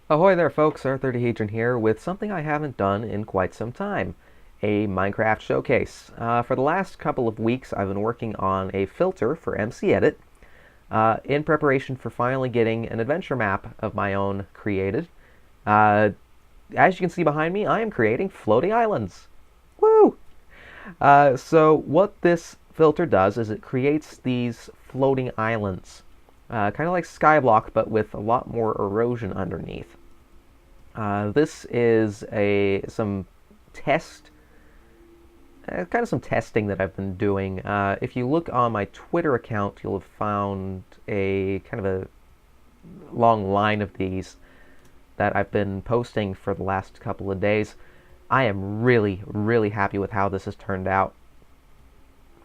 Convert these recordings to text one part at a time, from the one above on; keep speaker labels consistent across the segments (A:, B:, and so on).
A: Ahoy there folks, R30Hadron here with something I haven't done in quite some time, a Minecraft showcase. For the last couple of weeks I've been working on a filter for MCEdit in preparation for finally getting an adventure map of my own created. As you can see behind me, I am creating floating islands. Woo! So what this filter does is it creates these floating islands. Kind of like Skyblock, but with a lot more erosion underneath. This is some test, kind of some testing that I've been doing. If you look on my Twitter account, you'll have found a kind of a long line of these that I've been posting for the last couple of days. I am really, really happy with how this has turned out.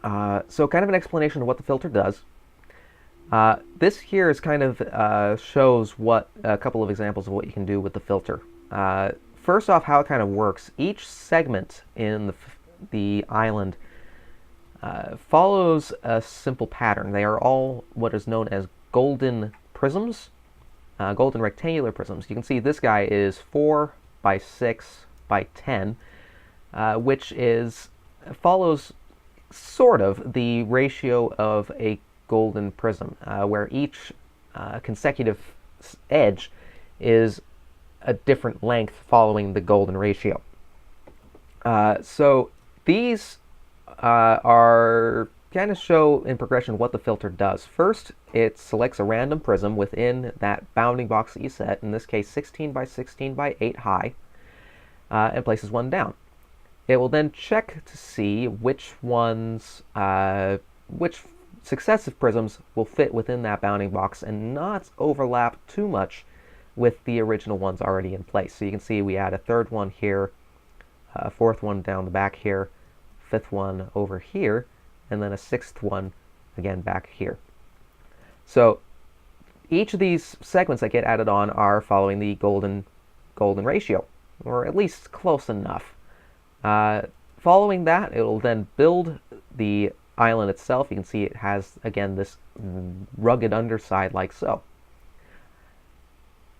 A: So kind of an explanation of what the filter does. This here is kind of shows what a couple of examples of what you can do with the filter. First off, how it kind of works. Each segment in the island follows a simple pattern. They are all what is known as golden prisms, golden rectangular prisms. You can see this guy is 4 by 6 by 10, which follows sort of the ratio of a golden prism, where each consecutive edge is a different length following the golden ratio. So these are kind of show in progression what the filter does. First, it selects a random prism within that bounding box that you set, in this case 16 by 16 by 8 high, and places one down. It will then check to see which successive prisms will fit within that bounding box and not overlap too much with the original ones already in place. So you can see we add a third one here, a fourth one down the back here, fifth one over here, and then a sixth one again back here. So each of these segments that get added on are following the golden ratio, or at least close enough. Following that, it will then build the island itself. You can see it has, again, this rugged underside like so.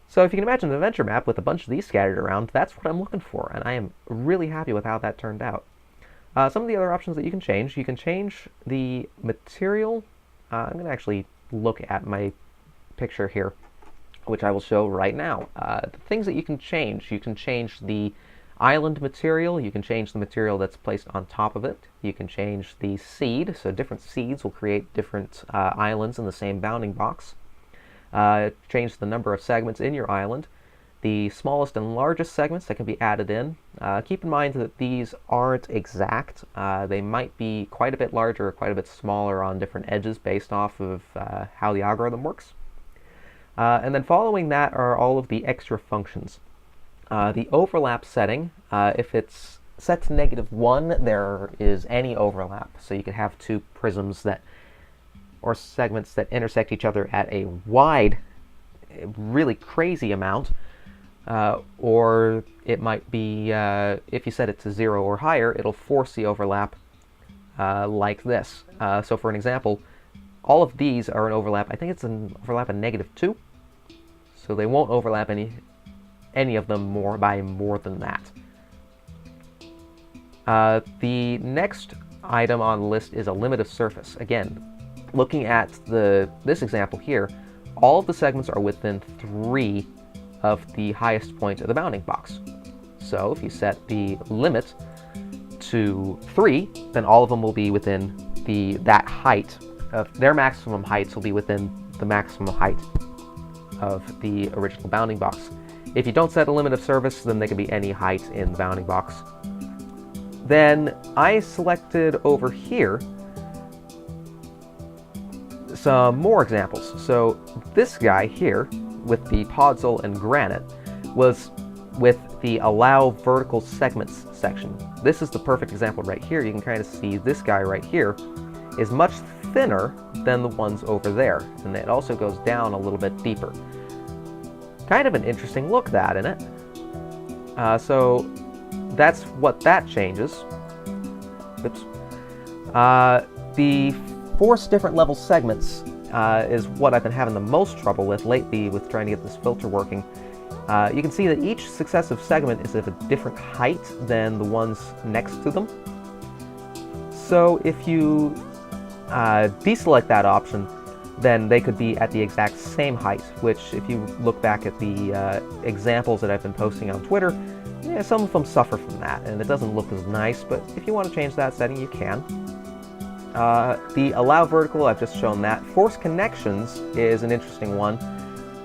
A: So if you can imagine an adventure map with a bunch of these scattered around, that's what I'm looking for, and I am really happy with how that turned out. Some of the other options that you can change the material. I'm going to actually look at my picture here, which I will show right now. The things that you can change the island material, you can change the material that's placed on top of it, you can change the seed, so different seeds will create different islands in the same bounding box. Change the number of segments in your island, the smallest and largest segments that can be added in. Keep in mind that these aren't exact. They might be quite a bit larger or quite a bit smaller on different edges based off of how the algorithm works. And then following that are all of the extra functions. The overlap setting, if it's set to -1, there is any overlap. So you could have two prisms or segments that intersect each other at a wide, really crazy amount. Or it might be, if you set it to 0 or higher, it'll force the overlap like this. So for an example, all of these are an overlap. I think it's an overlap of -2. So they won't overlap any of them by more than that. The next item on the list is a limit of surface. Again, looking at this example here, all of the segments are within 3 of the highest point of the bounding box. So if you set the limit to 3, then all of them will be within that height of their maximum heights will be within the maximum height of the original bounding box. If you don't set a limit of surface, then they can be any height in the bounding box. Then I selected over here some more examples. So this guy here with the podzol and granite was with the allow vertical segments section. This is the perfect example right here. You can kind of see this guy right here is much thinner than the ones over there, and it also goes down a little bit deeper. Kind of an interesting look, that, isn't it? So that's what that changes. Oops. The force different level segments is what I've been having the most trouble with lately with trying to get this filter working. you can see that each successive segment is of a different height than the ones next to them. So if you deselect that option, then they could be at the exact same height, which if you look back at the examples that I've been posting on Twitter, yeah, some of them suffer from that, and it doesn't look as nice, but if you want to change that setting, you can. The allow vertical, I've just shown that. Force connections is an interesting one,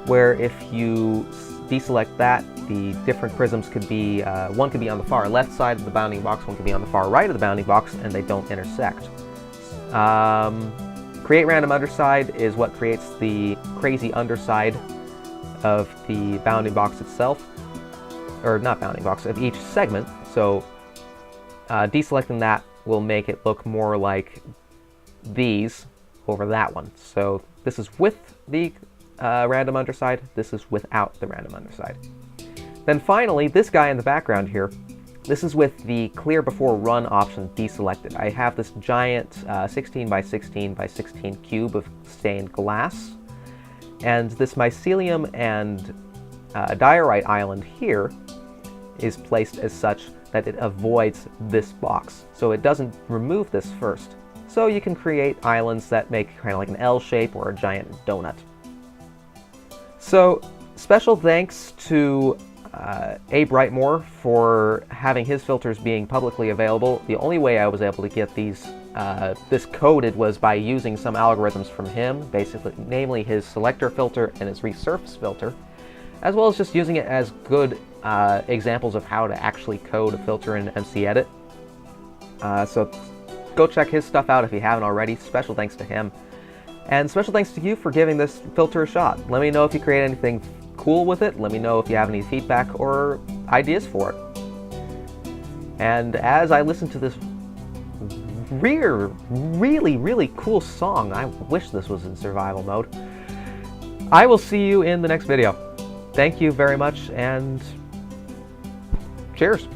A: where if you deselect that, the different prisms could be, one could be on the far left side of the bounding box, one could be on the far right of the bounding box, and they don't intersect. Create random underside is what creates the crazy underside of the bounding box itself, or not bounding box, of each segment. So deselecting that will make it look more like these over that one. So this is with the random underside, this is without the random underside. Then finally, this guy in the background here, this is with the clear before run option deselected. I have this giant 16 by 16 by 16 cube of stained glass, and this mycelium and diorite island here is placed as such that it avoids this box. So it doesn't remove this first. So you can create islands that make kind of like an L shape or a giant donut. So special thanks to Abe Wrightmore for having his filters being publicly available. The only way I was able to get these this coded was by using some algorithms from him, basically, namely his selector filter and his resurface filter, as well as just using it as good examples of how to actually code a filter in MCEdit. So go check his stuff out if you haven't already. Special thanks to him. And special thanks to you for giving this filter a shot. Let me know if you create anything cool with it. Let me know if you have any feedback or ideas for it. And as I listen to this really cool song, I wish this was in survival mode, I will see you in the next video. Thank you very much, and cheers.